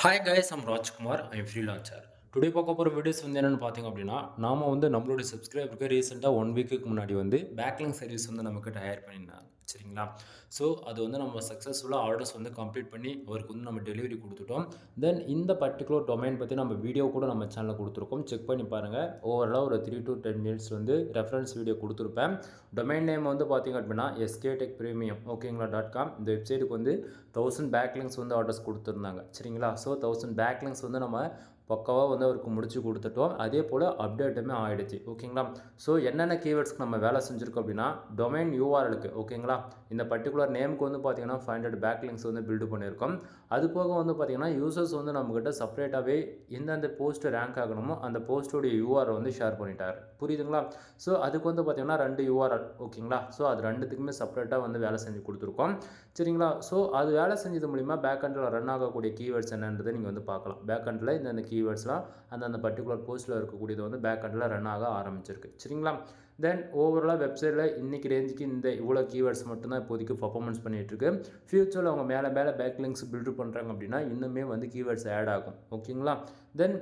Hi guys, I'm Rajkumar. I'm freelancer. Today பார்க்க போகிற videos வந்து என்னென்னு பார்த்தீங்க அப்படின்னா, நாம வந்து நம்மளுடைய சப்ஸ்கிரைபருக்கு ரீசெண்டாக 1 வீக்குக்கு முன்னாடி வந்து பேக்லிங்க் சர்வீஸ் வந்து நம்மக்கிட்ட ஹையர் பண்ணியிருந்தாங்க. சரிங்களா? ஸோ அது வந்து நம்ம சக்ஸஸ்ஃபுல்லாக ஆர்டர்ஸ் வந்து கம்ப்ளீட் பண்ணி அவருக்கு வந்து நம்ம டெலிவரி கொடுத்துட்டோம். தென் இந்த பர்ட்டிகுலர் டொமைன் பற்றி நம்ம வீடியோ கூட நம்ம சேனலில் கொடுத்துருக்கோம். செக் பண்ணி பாருங்கள். ஓவராலாக ஒரு 3 to 10 மினிட்ஸ் வந்து ரெஃபரன்ஸ் வீடியோ கொடுத்துருப்பேன். டொமைன் நேம் வந்து பார்த்தீங்க அப்படின்னா SKTech Premium ஓகேங்களா .com. இந்த வெப்சைட்டுக்கு வந்து 1000 பேக்லிங்க்ஸ் வந்து ஆர்டர்ஸ் கொடுத்துருந்தாங்க. சரிங்களா? ஸோ 1000 பேக்லிங்க்ஸ் வந்து நம்ம பக்காவாக வந்து அவருக்கு முடிச்சு கொடுத்துட்டோம். அதே போல் அப்டேட்டுமே ஆகிடுச்சு. ஓகேங்களா? ஸோ என்னென்ன கீவேர்ட்ஸ்க்கு நம்ம வேலை செஞ்சுருக்கோம் அப்படின்னா, டொமைன் URLக்கு ஓகேங்களா, இந்த பர்டிகுலர் நேமுக்கு வந்து பார்த்தீங்கன்னா 500 பேக்லிங்க்ஸ் வந்து பில்டு பண்ணியிருக்கோம். அது போக வந்து பார்த்தீங்கன்னா யூசர்ஸ் வந்து நம்மக்கிட்ட செப்பரேட்டாகவே எந்தெந்த போஸ்ட் ரேங்க் ஆகணுமோ அந்த போஸ்ட்டோடைய URL வந்து ஷேர் பண்ணிட்டார். புரியுதுங்களா? ஸோ அதுக்கு வந்து பார்த்தீங்கன்னா 2 URL ஓகேங்களா. ஸோ அது ரெண்டுத்துக்குமே செப்பரேட்டாக வந்து வேலை செஞ்சு கொடுத்துருக்கோம். சரிங்களா? ஸோ அது வேலை செஞ்சது மூலிமா பேக்எண்டில் ரன் ஆகக்கூடிய கீவேர்ட்ஸ் என்னன்றதை நீங்கள் வந்து பார்க்கலாம். பேக்எண்டில் இந்த கீவேர்ட்ஸ்லாம் அந்த பர்டிகுலர் போஸ்ட்டில் இருக்கக்கூடியது வந்து பேக்எண்டில் ரன் ஆக ஆரம்பிச்சிருக்கு. சரிங்களா? தென் ஓவராலாக வெப்சைட்டில் இன்றைக்கி ரேஞ்சுக்கு இந்த இவ்வளோ கீவேர்ட்ஸ் மட்டும்தான் இப்போதைக்கு பர்ஃபார்மன்ஸ் பண்ணிகிட்ருக்கு. ஃபியூச்சரில் அவங்க மேலே பேக்லிங்க்ஸ் பில்டு பண்ணுறாங்க அப்படின்னா இன்னுமே வந்து கீவேர்ட்ஸ் ஆட் ஆகும். ஓகேங்களா? தென்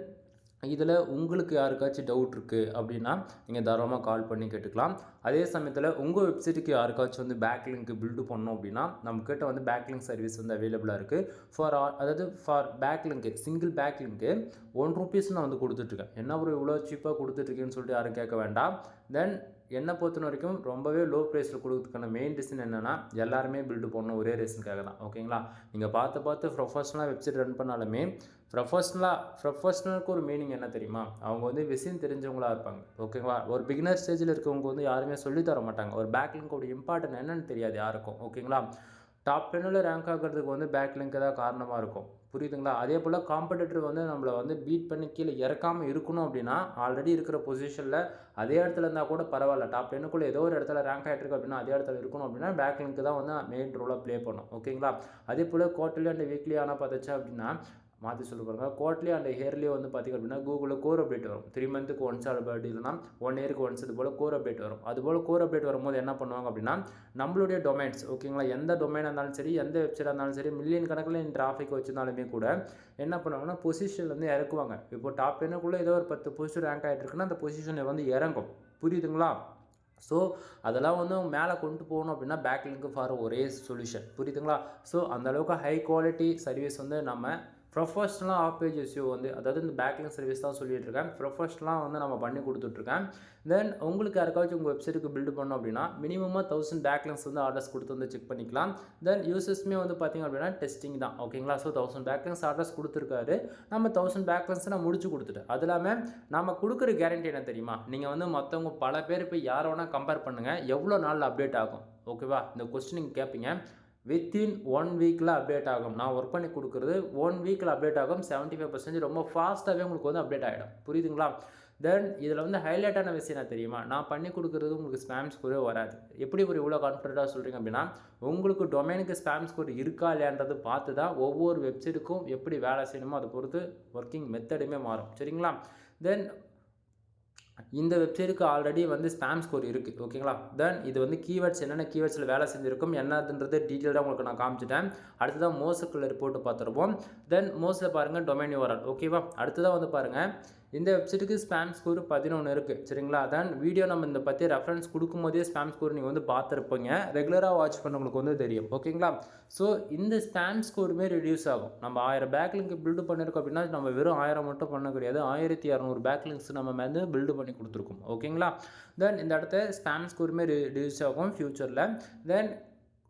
இதில் உங்களுக்கு யாருக்காச்சும் டவுட் இருக்குது அப்படின்னா நீங்கள் தாராளமாக கால் பண்ணி கேட்டுக்கலாம். அதே சமயத்தில் உங்கள் வெப்சைட்டுக்கு யாருக்காச்சும் வந்து பேக்லிங்க் பில்டு பண்ணோம் அப்படின்னா நம்மக்கிட்ட வந்து பேக்லிங்க் சர்வீஸ் வந்து அவைலபிளாக இருக்குது. ஃபார் பேக்லிங்க்கு சிங்கிள் பேக்லிங்க்கு ₹1 நான் வந்து கொடுத்துட்ருக்கேன். என்ன ஒரு இவ்வளோ சீப்பாக கொடுத்துட்ருக்கேன்னு சொல்லிட்டு யாரும் கேட்க வேண்டாம். தென் என்னை பொறுத்த வரைக்கும் ரொம்பவே லோ ப்ரைஸில் கொடுக்குறதுக்கான மெயின் ரீசன் என்னென்னா எல்லாருமே பில்டு பண்ணணும் ஒரே ரீசனுக்காக தான். ஓகேங்களா? நீங்கள் பார்த்து ப்ரொஃபஷனலாக வெப்சைட் ரன் பண்ணாலுமே ப்ரொஃபஷனலுக்கு ஒரு மீனிங் என்ன தெரியுமா? அவங்க வந்து விஷயம் தெரிஞ்சவங்களா இருப்பாங்க. ஓகேங்களா? ஒரு பிகினர் ஸ்டேஜில் இருக்கவங்க வந்து யாருமே சொல்லித் தர மாட்டாங்க. ஒரு பேக்லிங்கோட இம்பார்ட்டன்ட் என்னன்னு தெரியாது யாருக்கும். ஓகேங்களா? டாப் 10ல் ரேங்க் ஆகிறதுக்கு வந்து பேக்லிங்க் தான் காரணமாக இருக்கும். புரியுதுங்களா? அதே போல் காம்படிட்டர் வந்து நம்மளை வந்து பீட் பண்ணி கீழே இறக்காமல் இருக்கணும் அப்படின்னா ஆல்ரெடி இருக்கிற பொசிஷனில் அதே இடத்துல இருந்தால் கூட பரவாயில்ல. டாப் 10க்குள்ளே ஏதோ ஒரு இடத்துல ரேங்க் ஆகிட்டு இருக்கு அப்படின்னா அதே இடத்துல இருக்கணும் அப்படின்னா பேக்லிங்க் தான் வந்து மெயின் ரோலாக ப்ளே பண்ணும். ஓகேங்களா? அதே போல் குவார்ட்டர்லி அண்ட் வீக்லி ஆனால் பார்த்துச்சு அப்படின்னா மாற்றி சொல்ல பாருங்கள். குவார்ட்லி அண்ட் இயர்லி வந்து பார்த்திங்க அப்படின்னா கூகுளில் கோர் அப்டேட் வரும். 3 மந்த்துக்கு ஒன்ஸ் அப்டேட் இல்லைனா 1 இயருக்கு ஒன்ஸ் இது போல் கோர் அப்டேட் வரும். அதுபோல் கோர் அப்டேட் வரும்போது என்ன பண்ணுவாங்க அப்படின்னா நம்மளுடைய டொமைன்ஸ் ஓகேங்களா, எந்த டொமைனாக இருந்தாலும் சரி எந்த வெப்சைட்டாக இருந்தாலும் சரி மில்லியன் கணக்கில் டிராஃபிக் வச்சிருந்தாலுமே கூட என்ன பண்ணுவாங்கன்னா பொசிஷன்லேருந்து இறக்குவாங்க. இப்போ டாப் 10க்குள்ளே ஏதோ ஒரு 10 பொசிஷன் ரேங்க் ஆகிட்டு இருக்குன்னா அந்த பொசிஷனை வந்து இறங்கும். புரியுதுங்களா? ஸோ அதெல்லாம் வந்து மேலே கொண்டு போகணும் அப்படின்னா பேக்லிங்க் ஃபார் ஒரே சொல்யூஷன். புரியுதுங்களா? ஸோ அந்தளவுக்கு ஹை குவாலிட்டி சர்வீஸ் வந்து நம்ம ப்ரொஃபஷ்னலாக ஆஃப் பேஜ் எஸ்இஓ வந்து அதாவது இந்த பேக்லிங்க் சர்வீஸ் தான் சொல்லிட்டு இருக்கேன். ப்ரொஃபஷ்னலாக வந்து நம்ம பண்ணி கொடுத்துட்ருக்கேன். தென் உங்களுக்கு யாருக்காச்சும் உங்கள் வெப்சைட்டுக்கு பில்டு பண்ணோம் அப்படின்னா மினிமமாக 1000 பேக்லிங்க்ஸ் வந்து ஆர்டர்ஸ் கொடுத்து வந்து செக் பண்ணிக்கலாம். தென் யூசர்ஸ்மே வந்து பார்த்திங்க அப்படின்னா டெஸ்டிங் தான். ஓகேங்களா? ஸோ 1000 பேக்லிங்க்ஸ் ஆர்டர்ஸ் கொடுத்துருக்காரு. நம்ம 1000 பேக்லிங்க்ஸ் நான் முடிச்சு கொடுத்துட்டேன். அது இல்லாமல் நம்ம கொடுக்குற கேரண்டி என்ன தெரியுமா? நீங்கள் வந்து மற்றவங்க பல பேர் போய் யாரை வேணால் கம்பேர் பண்ணுங்கள், எவ்வளோ நாளில் அப்டேட் ஆகும்? ஓகேவா? இந்த கொஸ்டின் நீங்கள் கேட்பீங்க. வித்தின் 1 வீக்கில் அப்டேட் ஆகும். நான் ஒர்க் பண்ணி கொடுக்குறது 1 வீக்கில் அப்டேட் ஆகும். 75% ரொம்ப ஃபாஸ்ட்டாகவே உங்களுக்கு வந்து அப்டேட் ஆகிடும். புரியுதுங்களா? தென் இதில் வந்து ஹைலைட்டான விஷயம் என்ன தெரியுமா? நான் பண்ணி கொடுக்குறது உங்களுக்கு ஸ்பேம் ஸ்கோரே வராது. எப்படி ஒரு இவ்வளோ கான்ஃபிடென்ட்டாக சொல்கிறீங்க அப்படின்னா உங்களுக்கு டொமைனுக்கு ஸ்பேம் ஸ்கோர் இருக்கா இல்லையான்றது பார்த்து தான் ஒவ்வொரு வெப்சைட்டுக்கும் எப்படி வேலை செய்யணுமோ அதை பொறுத்து ஒர்க்கிங் மெத்தடுமே மாறும். சரிங்களா? தென் இந்த வெப்சைட்டுக்கு ஆல்ரெடி வந்து ஸ்பேம் ஸ்கோர் இருக்குது. ஓகேங்களா? தென் இது வந்து கீவேர்ட்ஸ் என்னென்ன கீவேர்ட்ஸில் வேலை செஞ்சுருக்கும் என்னதுன்றது டீட்டெயிலாக உங்களுக்கு நான் காமிச்சிட்டேன். அடுத்ததான் மோஸ்ட்குள்ள ரிப்போர்ட்டு பார்த்துருப்போம். தென் மோஸ்ட்டில் பாருங்கள் டொமைன் URL. ஓகேவா? அடுத்ததாக வந்து பாருங்கள் இந்த வெப்சைட்டுக்கு ஸ்பேம் ஸ்கோர் 11 இருக்குது. சரிங்களா? தென் வீடியோ நம்ம இந்த பற்றி ரெஃபரன்ஸ் கொடுக்கும்போதே ஸ்பேம் ஸ்கோர் நீங்கள் வந்து பார்த்துருப்பீங்க. ரெகுலராக வாட்ச் பண்ணவங்களுக்கு வந்து தெரியும். ஓகேங்களா? ஸோ இந்த ஸ்பேம் ஸ்கோருமே ரெடியூஸ் ஆகும். நம்ம 1000 பேக்லிங்க் பில்டு பண்ணியிருக்கோம் அப்படின்னா நம்ம வெறும் 1000 மட்டும் பண்ண கிடையாது. 1200 பேக்லிங்க்ஸ் நம்ம வந்து பில்டு பண்ணி கொடுத்துருக்கோம். ஓகேங்களா? தென் இந்த இடத்த ஸ்பேம் ஸ்கோருமே ரெடியூஸ் ஆகும் ஃபியூச்சரில். தென்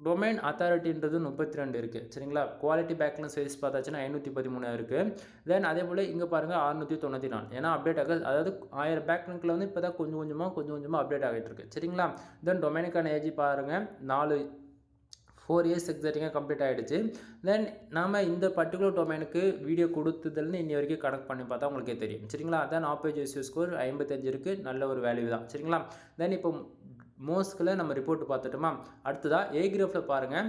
டொமைன் அத்தாரிட்டின்றது 32 இருக்குது. சரிங்களா? குவாலிட்டி பேக்லிங்க் சைஸ் பார்த்தாச்சுன்னா 513 இருக்குது. தென் அதே போல் இங்கே பாருங்கள் 694. ஏன்னா அப்டேட் ஆகுது. அதாவது 1000 பேக்லிங்கில் வந்து இப்போ தான் கொஞ்சம் கொஞ்சமாக அப்டேட் ஆகிட்டு இருக்கு. சரிங்களா? தென் டொமைனுக்கான ஏஜ் பாருங்கள் 4 இயர்ஸ் எக்ஸாக்டிங்காக கம்ப்ளீட் ஆகிடுச்சு. தென் நாம் இந்த பர்டிகுலர் டொமைனுக்கு வீடியோ கொடுத்ததுலேருந்து இன்னி வரைக்கும் கனெக்ட் பண்ணி பார்த்தா உங்களுக்கே தெரியும். சரிங்களா? தென் ஆஃப் பேஜ் எஸ்இஓ ஸ்கோர் 55 இருக்குது. நல்ல ஒரு வேல்யூ தான். சரிங்களா? தென் இப்போ மோஸ்ட்கில் நம்ம ரிப்போர்ட் பார்த்துட்டோமா? அடுத்ததாக ஏ கிராஃபில் பாருங்கள்.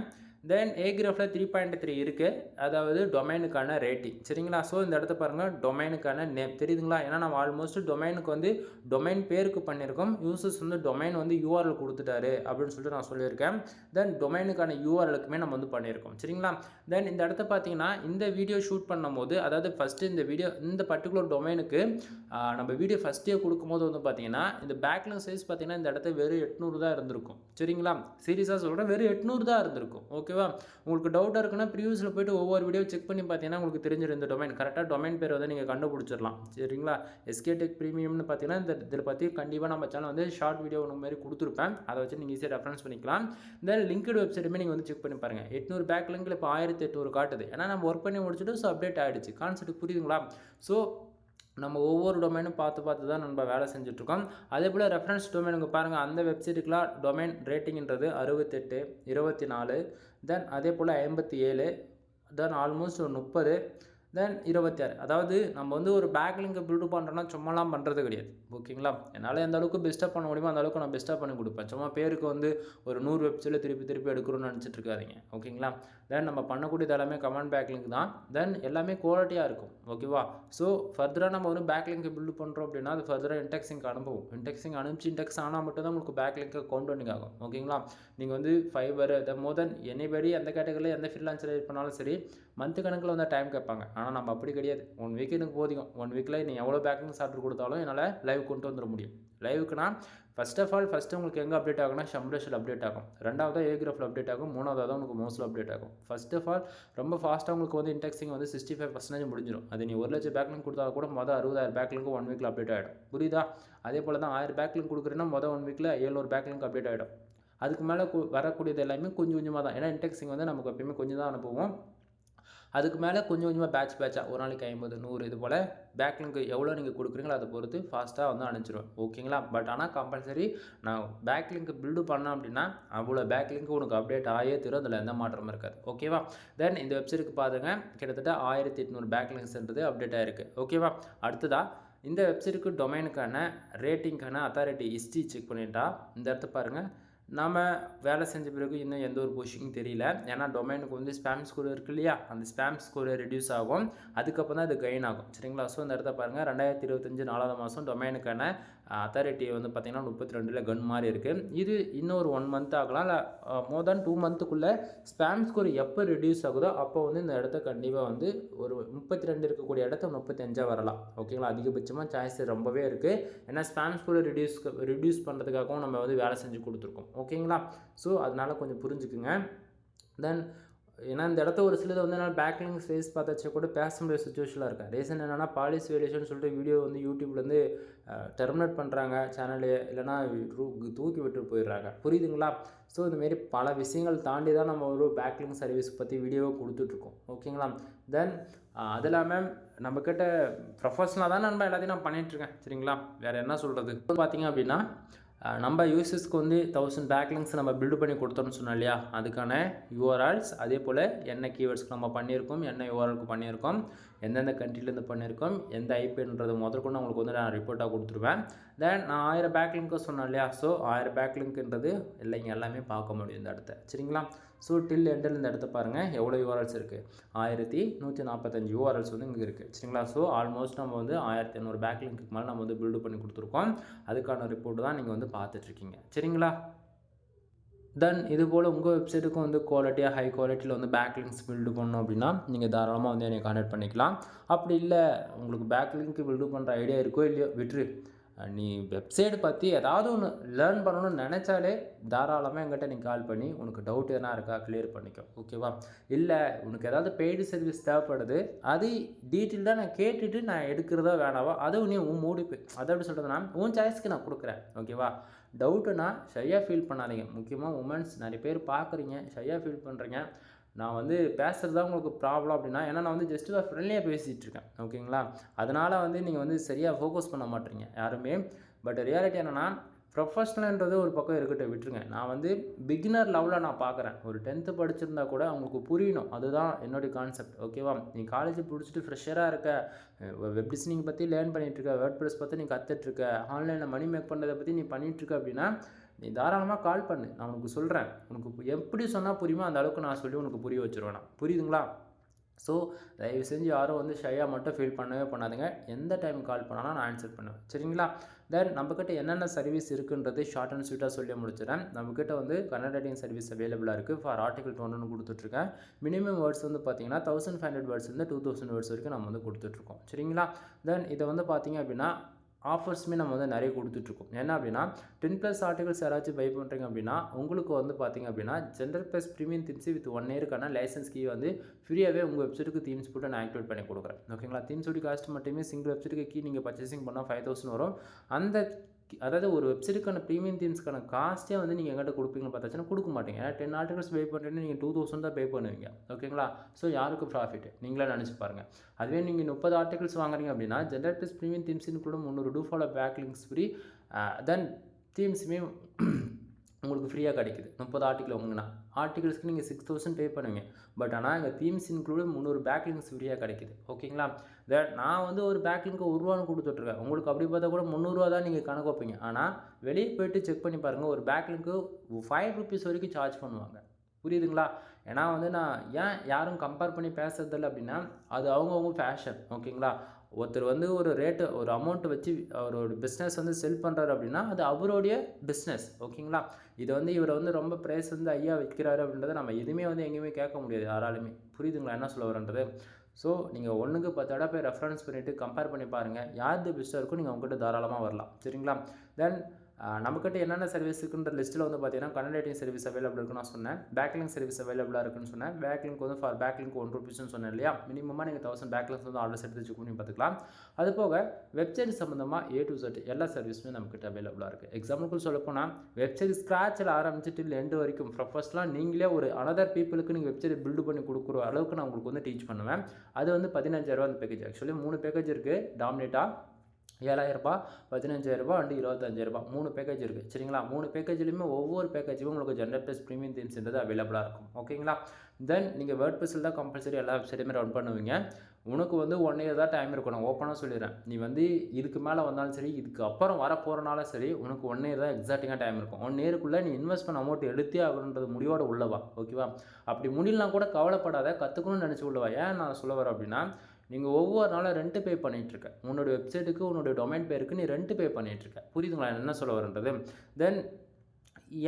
தென் ஏகிராஃபில் 3.3 இருக்குது, அதாவது டொமைனுக்கான ரேட்டிங். சரிங்களா? ஸோ இந்த இடத்த பாருங்கள், டொமைனுக்கான நேம் தெரியுதுங்களா? ஏன்னா நம்ம ஆல்மோஸ்ட் டொமைனுக்கு வந்து டொமைன் பேருக்கு பண்ணியிருக்கோம், யூசர்ஸ் வந்து டொமைன் வந்து யூஆர்எல் கொடுத்துட்டாரு அப்படின்னு சொல்லிட்டு நான் சொல்லியிருக்கேன். தென் டொமைனுக்கான யூஆர்எலுக்குமே நம்ம வந்து பண்ணியிருக்கோம். சரிங்களா? தென் இந்த இடத்த பார்த்தீங்கன்னா இந்த வீடியோ ஷூட் பண்ணும்போது, அதாவது ஃபஸ்ட்டு இந்த பர்டிகுலர் டொமைனுக்கு நம்ம வீடியோ ஃபஸ்ட்டே கொடுக்கும்போது வந்து பார்த்தீங்கன்னா இந்த பேக்லிங்க் சைஸ் பார்த்தீங்கன்னா இந்த இடத்த வெறும் 800 தான் இருந்திருக்கும். சரிங்களா? சீரியஸாக சொல்கிறேன், வெறும் 800 தான் இருந்திருக்கும். ஓகேவா? உங்களுக்கு டவுட்டாக இருக்குன்னா ப்ரீவியஸில் போய்ட்டு ஒவ்வொரு வீடியோ செக் பண்ணி பார்த்தீங்கன்னா உங்களுக்கு தெரிஞ்சிடும் இந்த டொமைன் கரெக்டாக டொமைன் பேர் வந்து நீங்கள் கண்டுபிடிச்சிடலாம். சரிங்களா? எஸ்கே டெக் ப்ரீமியம்னு பார்த்தீங்கன்னா இந்த இதில் பற்றி கண்டிப்பாக நம்ம சேனல் வந்து ஷார்ட் வீடியோ ஒன்று மாதிரி கொடுத்துருப்பேன், அதை வச்சு நீங்கள் ஈஸியாக ரெஃபரன்ஸ் பண்ணிக்கலாம். தென் லிங்க்டு வெப்சைட்டுமே நீங்கள் வந்து செக் பண்ணி பாருங்கள். 800 பேக்லிங்கில் இப்போ 1800 காட்டுது. ஏன்னா நம்ம ஒர்க் பண்ணி முடிச்சுட்டு ஸோ அப்டேட் ஆகிடுச்சு. கான்செப்ட் புரியுதுங்களா? ஸோ நம்ம ஒவ்வொரு டொமைனும் பார்த்து தான் நம்ம வேலை செஞ்சுட்ருக்கோம். அதே போல் ரெஃபரன்ஸ் டொமைனுக்கு பாருங்கள், அந்த வெப்சைட்டுக்கெலாம் டொமைன் ரேட்டிங்கிறது 68, 24, தென் அதே போல் 57, தென் ஆல்மோஸ்ட் ஒரு 30, தென் 26. அதாவது நம்ம வந்து ஒரு பேக்லிங்கை பில்டு பண்ணுறோன்னா சும்மாலாம் பண்ணுறது கிடையாது. ஓகேங்களா? என்னால் எந்த அளவுக்கு பெஸ்ட்டாக பண்ண முடியுமோ அந்த அளவுக்கு நான் பெஸ்ட்டாக பண்ணி கொடுப்பேன். சும்மா பேருக்கு வந்து ஒரு 100 வெப்சைட்டில் திருப்பி எடுக்கணும்னு நினச்சிட்டு இருக்காதீங்க. ஓகேங்களா? தென் நம்ம பண்ணக்கூடியது எல்லாமே கமெண்ட் பேக்லிங்க் தான். தென் எல்லாமே குவாலிட்டியாக இருக்கும். ஓகேவா? ஸோ ஃபர்தராக நம்ம வந்து பேக்லிங்கை பில்டு பண்ணுறோம் அப்படின்னா அது ஃபர்தராக இன்டெக்ஸிங் அனுப்புவோம். இன்டெக்ஸிங் அனுப்பிச்சு இன்டெக்ஸ் ஆனால் மட்டும் தான் உங்களுக்கு பேக்லிங்கை கவுண்டனிங் ஆகும். ஓகேங்களா? நீங்கள் வந்து ஃபைபர் மோர் தென் எனிபடி எந்த கேட்டகரியில் எந்த ஃப்ரீலான்சர் பண்ணாலும் சரி மந்த் கணக்கில் வந்து டைம் கேட்பாங்க. ஆனால் நம்ம அப்படி கிடையாது. 1 வீக் எனக்கு போதிக்கும். 1 வீக்கில் நீ எவ்வளோ பேக்கிங் சார்டர் கொடுத்தாலும் என்னால் லைவ் கொண்டு வந்துட முடியும். லைவுக்குனா ஃபஸ்ட் ஆஃப் ஆல் உங்களுக்கு எங்கே அப்டேட் ஆகும்னா ஷம்ரேஷில் அப்டேட் ஆகும். ரெண்டாவது ஏகிராஃபில் அப்டேட் ஆகும். மூணாவது உங்களுக்கு மோஸ்ட்டில் அப்டேட் ஆகும். ஃபஸ்ட் ஆஃப் ஆல் ரொம்ப ஃபாஸ்ட்டாக உங்களுக்கு வந்து இன்டெக்ஸிங் வந்து 65% முடிஞ்சிடும். அது நீ 1 லட்சம் பேக்லிங் கொடுத்தா கூட மொதல் 60,000 பேக்லிங்க்கு 1 வீக்கில் அப்டேட் ஆகிடும். புரியுதா? அதே போல் தான் 1000 பேக்லிங் கொடுக்குறேன்னா மொதல் 1 வீக்கில் 700 பேக்லிங்க் அப்டேட் ஆகிடும். அதுக்கு மேலே வரக்கூடியது எல்லாமே கொஞ்சம் கொஞ்சமாக தான். ஏன்னா இன்டெக்ஸிங் வந்து நமக்கு எப்பயுமே கொஞ்சம் தான் அனுப்புவோம். அதுக்கு மேலே கொஞ்சம் கொஞ்சமாக பேட்சாக ஒரு நாளைக்கு 50, 100 இது போல் பேக்லிங்க் எவ்வளோ நீங்கள் கொடுக்குறீங்களோ அதை பொறுத்து ஃபாஸ்ட்டாக வந்து அனுப்பிச்சிடுவேன். ஓகேங்களா? பட் ஆனால் கம்பல்சரி நான் பேக்லிங்க் பில்டு பண்ணேன் அப்படின்னா அவ்வளோ பேக்லிங்க் உனக்கு அப்டேட் ஆகியே தரும். அதில் எந்த மாற்றமும் இருக்காது. ஓகேவா? தென் இந்த வெப்சைட்டுக்கு பாருங்க, கிட்டத்தட்ட 1800 பேக்லிங்க்ஸ்ன்றது அப்டேட் ஆகிருக்கு. ஓகேவா? அடுத்ததாக இந்த வெப்சைட்டுக்கு டொமைனுக்கான ரேட்டிங்கான அத்தாரிட்டி ஹிஸ்ட்ரி செக் பண்ணிட்டா இந்த இடத்த பாருங்கள். நாம் வேலை செஞ்ச பிறகு இன்னும் எந்த ஒரு பொசிஷனும் தெரியல. ஏன்னா டொமைனுக்கு வந்து ஸ்பேம் ஸ்கோர் இருக்குது இல்லையா? அந்த ஸ்பேம் ஸ்கோர் ரெடியூஸ் ஆகும். அதுக்கப்புறம் தான் அது கெயின் ஆகும். சரிங்களா? ஸோ இந்த இடத்த பாருங்கள், 2025 4வது மாதம் டொமைனுக்கான அத்தாரிட்டி வந்து பார்த்திங்கன்னா 32ல் கன் மாதிரி இருக்குது. இது இன்னொரு 1 மந்த் ஆகலாம், இல்லை மோர் தென் 2 மந்த்துக்குள்ளே ஸ்பேம் ஸ்கோர் எப்போ ரெடியூஸ் ஆகுதோ அப்போ வந்து இந்த இடத்த கண்டிப்பாக வந்து ஒரு 32 இருக்கக்கூடிய இடத்த 35 வரலாம். ஓகேங்களா? அதிகபட்சமாக சாய்ஸ் ரொம்பவே இருக்குது. ஏன்னா ஸ்பேம் ஸ்கோரை ரெடியூஸ் பண்ணுறதுக்காகவும் நம்ம வந்து வேலை செஞ்சு கொடுத்துருக்கோம். ஓகேங்களா? ஸோ அதனால் கொஞ்சம் புரிஞ்சுக்குங்க. தென் ஏன்னா இந்த இடத்த ஒரு சிலது வந்து என்னால் பேக்லிங்க் ஃபேஸ் பார்த்தாச்சும் கூட பேச முடியாத சுச்சுவேஷனில் இருக்கேன். ரீசன் என்னென்னா பாலிசி வேலியேஷன் சொல்லிட்டு வீடியோ வந்து யூடியூப்லேருந்து டெர்மினேட் பண்ணுறாங்க சேனலு, இல்லைனா தூக்கி விட்டு போயிடுறாங்க. புரியுதுங்களா? ஸோ இதுமாரி பல விஷயங்கள் தாண்டி தான் நம்ம ஒரு பேக்லிங்க் சர்வீஸ் பற்றி வீடியோவை கொடுத்துட்ருக்கோம். ஓகேங்களா? தென் அது இல்லாமல் நம்மக்கிட்ட ப்ரொஃபஷனலாக தான் நம்ம எல்லாத்தையும் நான் பண்ணிகிட்ருக்கேன். சரிங்களா? வேறு என்ன சொல்கிறது? பார்த்தீங்க அப்படின்னா நம்ம யூசர்ஸ்க்கு வந்து 1000 பேக்லிங்க்ஸ் நம்ம பில்டு பண்ணி கொடுத்தோம்னு சொன்னோம் இல்லையா? அதுக்கான யூஆர்எல்ஸ் அதே போல் என்ன கீவேர்ட்ஸ்க்கு நம்ம பண்ணியிருக்கோம், என்ன யூஆர்எலுக்கு பண்ணியிருக்கோம், எந்தெந்த கண்ட்ரிலேருந்து பண்ணியிருக்கோம், எந்த ஐபின்றது முதற்கொண்டு உங்களுக்கு வந்து நான் ரிப்போர்ட்டாக கொடுத்துருவேன். தென் நான் 1000 பேக்லிங்க்கு சொன்னேன் இல்லையா? ஸோ 1000 பேக்லிங்க்ன்றது இல்லைங்க எல்லாமே பார்க்க முடியும் இந்த இடத்த. சரிங்களா? ஸோ டில் எண்டில் இந்த இடத்த பாருங்கள் எவ்வளோ யூஆர்எல்ஸ் இருக்குது. 1145 யூஆர்எல்ஸ் வந்து இங்கே இருக்குது. சரிங்களா? ஸோ ஆல்மோஸ்ட் நம்ம வந்து 1500 பேக்லிங்க்கு மேலே நம்ம வந்து பில்டு பண்ணி கொடுத்துருக்கோம். அதுக்கான ரிப்போர்ட் தான் நீங்கள் வந்து பார்த்துட்ருக்கீங்க. சரிங்களா? தென் இது போல் உங்கள் வெப்சைட்டுக்கும் வந்து குவாலிட்டியாக ஹை குவாலிட்டியில் வந்து பேக்லிங்க்ஸ் பில்டு பண்ணணும் அப்படின்னா நீங்கள் தாராளமாக வந்து என்னை கான்டாக்ட் பண்ணிக்கலாம். அப்படி இல்லை உங்களுக்கு பேக்லிங்க் பில்டு பண்ணுற ஐடியா இருக்கோ இல்லையோ விட்டுரு, நீ வெப்சைட் பற்றி ஏதாவது ஒன்று லேர்ன் பண்ணணும்னு நினச்சாலே தாராளமாக என்கிட்ட நீ கால் பண்ணி உனக்கு டவுட் எதனா இருக்கா கிளியர் பண்ணிக்கோ. ஓகேவா? இல்லை உனக்கு ஏதாவது பெய்டு சர்வீஸ் தேவைப்படுது, அது டீட்டெயில்டாக நான் கேட்டுட்டு நான் எடுக்கிறதா வேணாவா அது நீ மூடிப்பு. அதை எப்படி சொல்கிறதுனா உன் சாய்ஸ்க்கு நான் கொடுக்குறேன். ஓகேவா? டவுட்டுனா ஷையாக ஃபீல் பண்ணாதீங்க. முக்கியமாக உமன்ஸ் நிறைய பேர் பார்க்குறீங்க, ஷையாக ஃபீல் பண்ணுறீங்க. நான் வந்து பேசுகிறது தான் உங்களுக்கு ப்ராப்ளம் அப்படின்னா, ஏன்னா நான் வந்து ஜஸ்ட்டு ஃப்ரெண்ட்லியாக பேசிகிட்ருக்கேன். ஓகேங்களா? அதனால் வந்து நீங்கள் வந்து சரியாக ஃபோக்கஸ் பண்ண மாட்டீங்க யாருமே. பட் ரியாலிட்டி என்னென்னா ப்ரொஃபஷ்னல்ன்றது ஒரு பக்கம் இருக்கட்டும், விட்டுருங்க. நான் வந்து பிகினர் லெவலில் நான் பார்க்குறேன். ஒரு 10th படிச்சிருந்தா கூட அவங்களுக்கு புரியணும். அதுதான் என்னுடைய கான்செப்ட். ஓகேவா? நீ காலேஜ் முடிச்சுட்டு ஃப்ரெஷராக இருக்க, வெப் டிசைனிங் பற்றி லேர்ன் பண்ணிகிட்ருக்க, வேர்ட் ப்ரெஸ் பற்றி நீ கற்றுட்ருக்க, ஆன்லைனில் மணி மேக் பண்ணுறதை பற்றி நீ பண்ணிகிட்ருக்க அப்படின்னா நீ தாராளமாக கால் பண்ணு, நான் உனக்கு சொல்கிறேன். உனக்கு எப்படி சொன்னால் புரியுமோ அந்த அளவுக்கு நான் சொல்லி உனக்கு புரிய வச்சுருவேன் நான். புரியுதுங்களா? ஸோ தயவு செஞ்சு யாரும் வந்து ஷையாக மட்டும் ஃபீல் பண்ணவே பண்ணாதுங்க. எந்த டைம் கால் பண்ணாலும் நான் ஆன்சர் பண்ணுவேன். சரிங்களா? தென் நம்மக்கிட்ட என்னென்ன சர்வீஸ் இருக்குன்றது ஷார்ட் அண்ட் ஸ்வீட்டாக சொல்லி முடிச்சிடறேன். நம்மக்கிட்ட வந்து கன்னட ரைட்டிங் சர்வீஸ் அவைலபிளாக இருக்குது. ஃபார் ஆர்டிகல் 200 கொடுத்துட்ருக்கேன். மினிமம் வேர்ட்ஸ் வந்து பார்த்தீங்கன்னா 1500 வேர்ட்ஸ்லேருந்து 2000 வேர்ட்ஸ் வரைக்கும் நம்ம வந்து கொடுத்துட்ருக்கோம். சரிங்களா? தென் இதை வந்து பார்த்தீங்க அப்படின்னா ஆஃபர்ஸுமே நம்ம வந்து நிறைய கொடுத்துட்ருக்கோம். என்ன அப்படின்னா 10+ ஆர்டிகல்ஸ் யாராச்சும் பை பண்ணுறீங்க அப்படின்னா உங்களுக்கு வந்து பார்த்திங்க அப்படின்னா ஜெண்டர் ப்ளஸ் ப்ரீமியம் தீம்ஸ் வித் 1 இயருக்கான லைசன்ஸ் கீ வந்து ஃப்ரீயாகவே உங்கள் வெப்சைட்டுக்கு தீம்ஸ் போட்டு நான் ஆக்டிவேட் பண்ணி கொடுக்குறேன். ஓகேங்களா? தீம்ஸோட காஸ்ட் மட்டுமே சிங்கிள் வெப்சைட்டுக்கு கீ நீங்கள் பர்ச்சேசிங் பண்ணால் 5000 வரும். அந்த அதாவது ஒரு வெப்சைட்டுக்கான ப்ரீமியம் தீம்ஸ்க்கான காஸ்ட்டே வந்து நீங்கள் எங்கிட்ட கொடுப்பீங்கன்னு பார்த்தாச்சுன்னா கொடுக்க மாட்டீங்க. ஏன்னா 10 ஆர்டிகல்ஸ் பே பண்ணுறீங்கன்னா நீங்கள் 2000 தான் பே பண்ணுவீங்க. ஓகேங்களா? ஸோ யாருக்கு ப்ராஃபிட் நீங்களே நினச்சி பாருங்கள். அதுவே நீங்கள் 30 ஆர்டிகல்ஸ் வாங்குறீங்க அப்படின்னா ஜெண்டர் plus premium themes include 300 do follow backlinks free. Then தீம்ஸுமே உங்களுக்கு ஃப்ரீயாக கிடைக்குது. 30 ஆர்டிக்கல் வாங்கினா ஆர்டிகல்ஸ்க்கு நீங்கள் 6000 பே பண்ணுவீங்க. பட் ஆனால் எங்கள் தீம்ஸ் இன்க்ளூட் 300 பேக் லிங்க்ஸ் ஃப்ரீயாக கிடைக்குது. ஓகேங்களா? நான் வந்து ஒரு பேக் லிங்க்கு ₹1 கொடுத்துட்ருக்கேன். உங்களுக்கு அப்படி பார்த்தா கூட ₹300 தான் நீங்கள் கணக்கு வைப்பீங்க. ஆனால் வெளியே போய்ட்டு செக் பண்ணி பாருங்கள், ஒரு பேக் லிங்க்கு ₹5 வரைக்கும் சார்ஜ் பண்ணுவாங்க. புரியுதுங்களா? ஏன்னா வந்து நான் ஏன் யாரும் கம்பேர் பண்ணி பேசுறதில்ல அப்படின்னா அது அவங்கவுங்க ஃபேஷன். ஓகேங்களா? ஒருத்தர் வந்து ஒரு ரேட்டு ஒரு அமௌண்ட்டு வச்சு அவரோட பிஸ்னஸ் வந்து செல் பண்ணுறாரு அப்படின்னா அது அவருடைய பிஸ்னஸ். ஓகேங்களா? இதை வந்து இவரை வந்து ரொம்ப ப்ரைஸ் வந்து ஐயா வைக்கிறாரு அப்படின்றத நம்ம எதுவுமே வந்து எங்கேயுமே கேட்க முடியாது யாராலுமே. புரியுதுங்களா என்ன சொல்ல வரன்றது? ஸோ நீங்கள் 1க்கு 10 தடவை போய் ரெஃபரன்ஸ் பண்ணிவிட்டு கம்பேர் பண்ணி பாருங்கள். யாருது பெஸ்ட்டாக இருக்கோ நீங்கள் அவங்ககிட்ட தாராளமாக வரலாம். சரிங்களா? தென் நம்மக்கிட்ட என்னென்ன சர்வீஸ் இருக்குன்ற லிஸ்ட்டில் வந்து பார்த்தீங்கன்னா கன்னட ரைட்டிங் சர்வீஸ் அவைலபிள் இருக்குன்னு நான் சொன்னேன். பேக்லிங்க் சர்வீஸ் அவைலபிளாக இருக்குன்னு சொன்னேன். பேக்லிங்க் வந்து ஃபார் பேக்லிங்க் ₹1 சொன்னேன் இல்லையா? மினிமமாக நீங்கள் 1000 பேக்லிங்க்ஸ் வந்து ஆர்டர்ஸ் எடுத்து வச்சு பண்ணி பார்த்துக்கலாம். அது போக வெப்சைட் சம்மந்தமாக A to Z எல்லா சர்வீஸுமே நம்மக்கிட்ட அவைலபிளாக இருக்குது. எக்ஸாம்பிளுக்கு சொல்லப்போனால் வெப்சைட் ஸ்க்ராட்சில் ஆரம்பிச்சிட்டு எண்டு வரைக்கும் ஃபர்ஸ்ட்லாம் நீங்களே ஒரு அனதர் பீப்புளுக்கு நீங்கள் வெப்சைட் பில்டு பண்ணி கொடுக்குற அளவுக்கு நான் உங்களுக்கு வந்து டீச் பண்ணுவேன். அது வந்து ₹15000 அந்த பேக்கேஜ். ஆக்சுவலி 3 பேக்கேஜ் இருக்குது. டாமினேட்டாக ₹7000, ₹15000 அண்ட் ₹25000 3 பேக்கேஜ் இருக்குது. சரிங்களா? 3 பேக்கேஜ்லையுமே ஒவ்வொரு பேக்கேஜும் உங்களுக்கு ஜெண்டர் ப்ளஸ் ப்ரீமியம் தீம்ஸ்ன்றது அவைலபிளாக இருக்கும். ஓகேங்களா? தென் நீங்கள் வேர்ட்ப்ரெஸ்ஸில் தான் கம்பல்சரி எல்லா வெப்சைட்டுமே ரன் பண்ணுவீங்க. உனக்கு வந்து 1 இயர் தான் டைம் இருக்கும். நான் ஓப்பனாக சொல்லிடுறேன். நீ வந்து இதுக்கு மேலே வந்தாலும் சரி, இதுக்கு அப்புறம் வர போகிறனாலும் சரி, உனக்கு 1 இயர் தான் எக்ஸாக்டிங்காக டைம் இருக்கும். 1 இயருக்குள்ளே நீ இன்வெஸ்ட் பண்ண அமௌண்ட் எடுத்தே ஆகணுன்றது முடிவோட உள்ளவா. ஓகேவா? அப்படி முடியலாம் கூட கவலைப்படாத, கற்றுக்கணும்னு நினச்சி உள்ளவா. ஏன் நான் சொல்ல வரேன் அப்படின்னா நீங்கள் ஒவ்வொரு நாளும் ரெண்ட் பே பண்ணிகிட்ருக்க. உன்னோட வெப்சைட்டுக்கு உன்னோட டொமைன் பேருக்கு நீ ரெண்ட் பே பண்ணிகிட்ருக்க. புரியுதுங்களா என்ன சொல்ல வரன்றது? தென்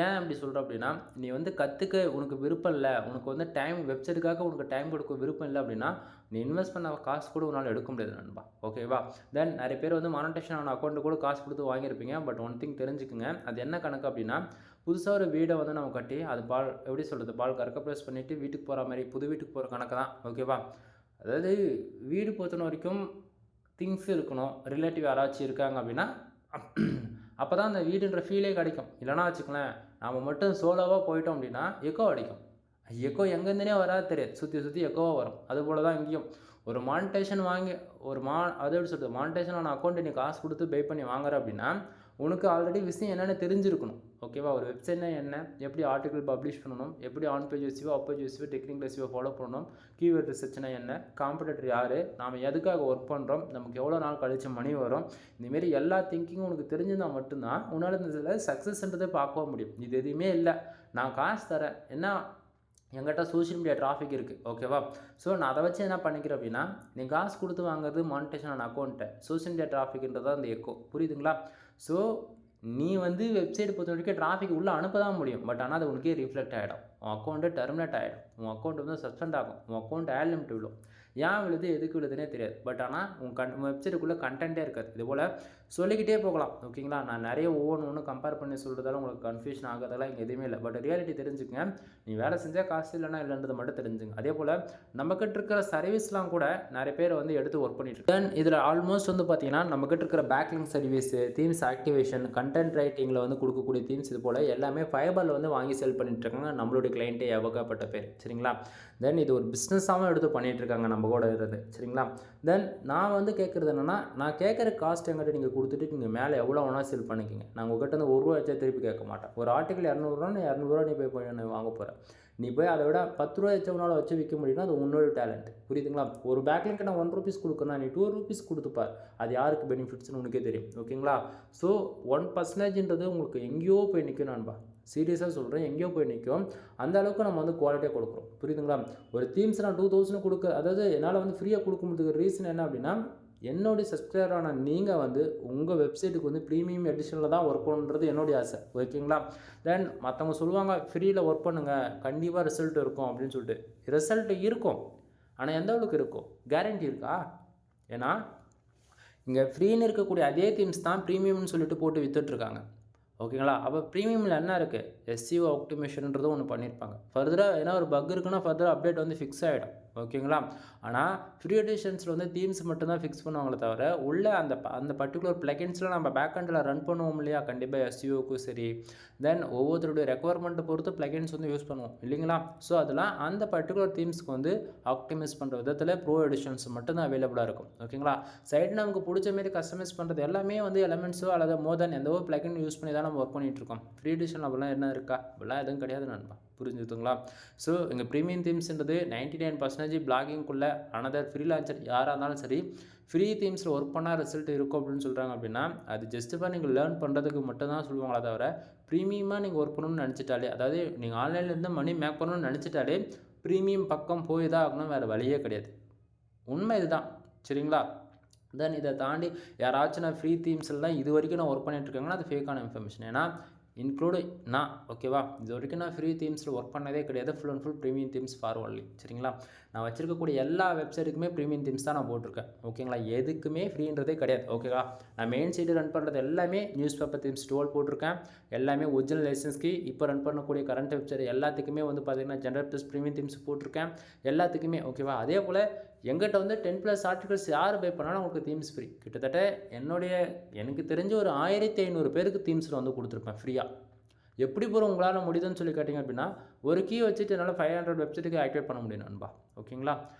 ஏன் அப்படி சொல்கிறேன் அப்படின்னா நீ வந்து கற்றுக்க உனக்கு விருப்பம் இல்லை, உனக்கு வந்து டைம் வெப்சைட்டுக்காக உனக்கு டைம் கொடுக்க விருப்பம் இல்லை அப்படின்னா நீ இன்வெஸ்ட் பண்ண காசு கூட உன்னால் எடுக்க முடியாது நண்பா. ஓகேவா? தென் நிறைய பேர் வந்து மானிட்டேஷன் ஆன அக்கௌண்ட்டு கூட காசு கொடுத்து வாங்கியிருப்பீங்க. பட் ஒன் திங் தெரிஞ்சுக்குங்க, அது என்ன கணக்கு அப்படின்னா புதுசாக ஒரு வீடை வந்து நம்ம கட்டி அது எப்படி சொல்கிறது பால் கறக்க ப்ரெஸ் பண்ணிவிட்டு வீட்டுக்கு போகிற மாதிரி புது வீட்டுக்கு போகிற கணக்கு தான். ஓகேவா? அதாவது வீடு பொறுத்தன வரைக்கும் திங்ஸ் இருக்கணும். ரிலேட்டிவ் யாராச்சும் இருக்காங்க அப்படின்னா அப்போ தான் அந்த வீடுன்ற ஃபீலே கிடைக்கும். இல்லைனா வச்சுக்கலேன் நாம் மட்டும் சோலோவாக போயிட்டோம் அப்படின்னா எக்கோ அடிக்கும். எக்கோ எங்கேருந்துனே வராது தெரியாது, சுற்றி எக்கோவாக வரும். அதுபோல் தான் இங்கேயும் ஒரு மானிட்டேஷன் வாங்கி அது எப்படி சொல்கிறது மானிட்டேஷனான அக்கௌண்ட்டு நீ காசு கொடுத்து பே பண்ணி வாங்குற அப்படின்னா உனக்கு ஆல்ரெடி விஷயம் என்னென்னு தெரிஞ்சிருக்கணும். ஓகேவா? ஒரு வெப்சைட்னா என்ன, எப்படி ஆர்டிகல் பப்ளிஷ் பண்ணணும், எப்படி on page SEO of page SEO technical SEO follow பண்ணணும், கீவேர்ட் ரிசர்ச்னா என்ன, காம்படிட்டர் யார், நாம் எதுக்காக ஒர்க் பண்ணுறோம், நமக்கு எவ்வளோ நாள் கழிச்சு மணி வரும், இந்தமாரி எல்லா திங்கிங்கும் உனக்கு தெரிஞ்சிருந்தால் மட்டும்தான் உன்னால் இந்த இதில் சக்ஸஸ்ன்றதை பார்க்க முடியும். இது எதுவுமே இல்லை, நான் காசு தரேன், என்ன என்கிட்ட சோஷியல் மீடியா டிராஃபிக் இருக்குது. ஓகேவா? ஸோ நான் அதை வச்சு என்ன பண்ணிக்கிறேன் அப்படின்னா நீ காசு கொடுத்து வாங்குறது மானிட்டேஷன் ஆன அக்கௌண்ட்டை, சோஷியல் மீடியா டிராஃபிக்ன்றதான் அந்த எக்கோ. புரியுதுங்களா? ஸோ நீ வந்து வெப்சைட் பொறுத்த வரைக்கும் டிராஃபிக் உள்ளே அனுப்ப தான் முடியும். பட் ஆனால் அது உனக்கே ரிஃப்ளெக்ட் ஆகிடும். உன் அக்கௌண்ட்டு டெர்மினேட் ஆகிடும். உன் அக்கௌண்ட் வந்து சஸ்பெண்ட் ஆகும். உன் அக்கௌண்ட் ஆட் லிமிட் விழும். ஏன் விழுது எதுக்கு விழுதுனே தெரியாது. பட் ஆனால் உன் வெப்சைட்டுக்குள்ளே கண்டென்ட்டே இருக்காது. இதுபோல் சொல்லிக்கிட்டே போகலாம். ஓகேங்களா? நான் நிறைய ஒவ்வொன்று கம்பேர் பண்ணி சொல்கிறதால உங்களுக்கு கன்ஃபியூஷன் ஆகிறதெல்லாம் இங்கே எதுவுமே இல்லை. பட் ரியாலிட்டி தெரிஞ்சுக்கங்க. நீ வேலை செஞ்சால் காசு இல்லைனா இல்லைன்றது மட்டும் தெரிஞ்சுங்க. அதே போல் நம்மக்கிட்ட இருக்கிற சர்வீஸ்லாம் கூட நிறைய பேர் வந்து எடுத்து ஒர்க் பண்ணிட்டு தென் இதில் ஆல்மோஸ்ட் வந்து பார்த்தீங்கன்னா நம்மக்கிட்ட இருக்கிற backlink service, themes activation, content ரைட்டிங்கில் வந்து கொடுக்கக்கூடிய தீம்ஸ் இது போல் எல்லாமே ஃபைபரில் வந்து வாங்கி செல் பண்ணிட்டுருக்காங்க. நம்மளுடைய கிளைண்ட்டே ஏகப்பட்ட பேர். சரிங்களா? தென் இது ஒரு பிஸ்னஸாகவும் எடுத்து பண்ணிகிட்ருக்காங்க நம்ம கூட இருந்து. சரிங்களா? தென் நான் வந்து கேட்குறது என்னென்னா நான் கேட்குற காஸ்ட் எங்கிட்ட நீங்கள் கொடுத்துட்டு நீங்கள் மேலே எவ்வளோ வேணால் செல் பண்ணிக்கிங்க. நான் உங்கள்கிட்ட வந்து ₹1 வச்சா திருப்பி கேட்க மாட்டேன். ஒரு ஆர்டிக்கல் ₹200 நீ ₹200 நீ பே பண்ணி வாங்க போகிறேன். நீ போய் அதை விட 10 ரூபா எச்சவனால வச்சு விற்க முடியும்னா அது உன்னோட டேலண்ட். புரியுதுங்களா? ஒரு பேக்லிங்க்கு நான் 1 ரூபீஸ் கொடுக்குறேன், நீ 2 ரூபீஸ் கொடுத்துப்பார், அது யாருக்கு பெனிஃபிட்ஸ்னு உனக்கே தெரியும். ஓகேங்களா? ஸோ 1%ன்றது உங்களுக்கு எங்கேயோ போய் நிற்கும் நண்பா. சீரியஸாக சொல்கிறேன், எங்கேயோ போய் நிற்கும். அந்த அளவுக்கு நம்ம வந்து குவாலிட்டியாக கொடுக்குறோம். புரியுதுங்களா? ஒரு தீம்ஸ் நான் 2000 கொடுக்க, அதாவது என்னால் வந்து ஃப்ரீயாக கொடுக்க முடியுதுக்கு ரீசன் என்ன அப்படின்னா, என்னுடைய சப்ஸ்கிரைபரான நீங்கள் வந்து உங்கள் வெப்சைட்டுக்கு வந்து ப்ரீமியம் எடிஷனில் தான் ஒர்க் பண்ணுறது என்னுடைய ஆசை. ஓகேங்களா? தென் மற்றவங்க சொல்லுவாங்க ஃப்ரீயில் ஒர்க் பண்ணுங்கள் கண்டிப்பாக ரிசல்ட் இருக்கும் அப்படின்னு சொல்லிட்டு. ரிசல்ட் இருக்கும், ஆனால் எந்த அளவுக்கு இருக்கும், கேரண்டி இருக்கா? ஏன்னா இங்கே ஃப்ரீன்னு இருக்கக்கூடிய அதே தீம்ஸ் தான் ப்ரீமியம்னு சொல்லிட்டு போட்டு விற்றுட்ருக்காங்க. ஓகேங்களா? அப்போ ப்ரீமியமில் என்ன இருக்குது, எஸ்சிஓ ஆப்டிமேஷன்ன்றது ஒன்று பண்ணியிருப்பாங்க. ஃபர்தராக ஏன்னா ஒரு பக் இருக்குன்னா ஃபர்தராக அப்டேட் வந்து ஃபிக்ஸ் ஆகிடும். ஓகேங்களா? ஆனால் ஃப்ரீ எடிஷன்ஸில் வந்து தீம்ஸ் மட்டும்தான் ஃபிக்ஸ் பண்ணுவாங்களே தவிர உள்ள அந்த பர்டிகுலர் ப்ளகின்ஸில் நம்ம பேக்கெண்டில் ரன் பண்ணுவோம் இல்லையா, கண்டிப்பாக எஸ்சிஓக்கும் சரி, தென் ஒவ்வொருத்தருடைய ரெக்குவயர்மெண்ட்டை பொறுத்து ப்ளகின்ஸ் வந்து யூஸ் பண்ணுவோம் இல்லைங்களா? ஸோ அதெல்லாம் அந்த பர்டிகுலர் தீம்ஸ்க்கு வந்து ஆப்டிமைஸ் பண்ணுற விதத்தில் ப்ரோ எடிஷன்ஸ் மட்டும்தான் அவைலபிளாக இருக்கும். ஓகேங்களா? சைடு நமக்கு பிடிச்ச மாரி கஸ்டமைஸ் பண்ணுறது எல்லாமே வந்து எலமெண்ட்ஸோ அல்லது மோர் தென் எந்த ஒரு ப்ளகின் யூஸ் பண்ணி தான் நம்ம ஒர்க் பண்ணிகிட்டு இருக்கோம். ஃப்ரீ எடிஷன் அப்படிலாம் என்ன இருக்கா, அப்படிலாம் எதுவும் கிடையாது நண்பா. புரிஞ்சுதுங்களா? ஸோ எங்கள் ப்ரீமியம் தீம்ஸ்ன்றது 99% பிளாகிங்குள்ளே அனதர் ஃப்ரீலான்சர் யாராக இருந்தாலும் சரி ஃப்ரீ தீம்ஸில் ஒர்க் பண்ணால் ரிசல்ட் இருக்கும் அப்படின்னு சொல்கிறாங்க அப்படின்னா அது ஜஸ்ட்டுஃபாக நீங்கள் லேர்ன் பண்ணுறதுக்கு மட்டும்தான் சொல்லுவாங்களே தவிர ப்ரீமியமாக நீங்கள் ஒர்க் பண்ணணும்னு நினச்சிட்டாலே, அதாவது நீங்கள் ஆன்லைன்லேருந்து மணி மேக் பண்ணணும்னு நினச்சிட்டாலே ப்ரீமியம் பக்கம் போய் தான் ஆகணும், வேறு வழியே கிடையாது. உண்மை இதுதான். சரிங்களா? தென் இதை தாண்டி யாராச்சும் நான் ஃப்ரீ தீம்ஸில் தான் இது வரைக்கும் நான் ஒர்க் பண்ணிகிட்ருக்காங்கன்னா அது ஃபேக்கான இன்ஃபர்மேஷன். ஏன்னா இன்க்ளூடு நான் ஓகேவா, இது வரைக்கும் நான் ஃப்ரீ தீம்ஸில் ஒர்க் பண்ணதே கிடையாது. Full and full premium themes for only. சரிங்களா? நான் வச்சிருக்கக்கூடிய எல்லா வெப்சைட்டுக்குமே ப்ரீமியம் தீம்ஸ் தான் நான் போட்டிருக்கேன். ஓகேங்களா? எதுக்குமே ஃப்ரீன்றதே கிடையாது. ஓகேவா? நான் மெயின் சைடு ரன் பண்ணுறது எல்லாமே நியூஸ் பேப்பர் தீம்ஸ் 12 போட்டிருக்கேன். எல்லாமே ஒரிஜினல் லைசன்ஸ்க்கு இப்போ ரன் பண்ணக்கூடிய கரண்ட் வெப்சைட் எல்லாத்துக்குமே வந்து பார்த்திங்கன்னா ஜென்ரல் ப்ளஸ் ப்ரீமியம் தீம்ஸ் போட்டிருக்கேன் எல்லாத்துக்குமே. ஓகேவா? அதே போல் எங்கிட்ட வந்து 10+ ஆர்டிகல்ஸ் யார் பை பண்ணாலும் உங்களுக்கு தீம்ஸ் ஃப்ரீ. கிட்டத்தட்ட எனக்கு தெரிஞ்ச ஒரு 1500 பேருக்கு தீம்ஸில் வந்து கொடுத்துருப்பேன் ஃப்ரீயாக. எப்படி போகிறோம் உங்களால் முடியுதுன்னு சொல்லி கேட்டிங்க அப்படின்னா ஒரு கீ வச்சுட்டு என்னால் 500 வெப்சைட்டுக்கு ஆக்டிவேட் பண்ண முடியும் நண்பா. ஓகேங்களா?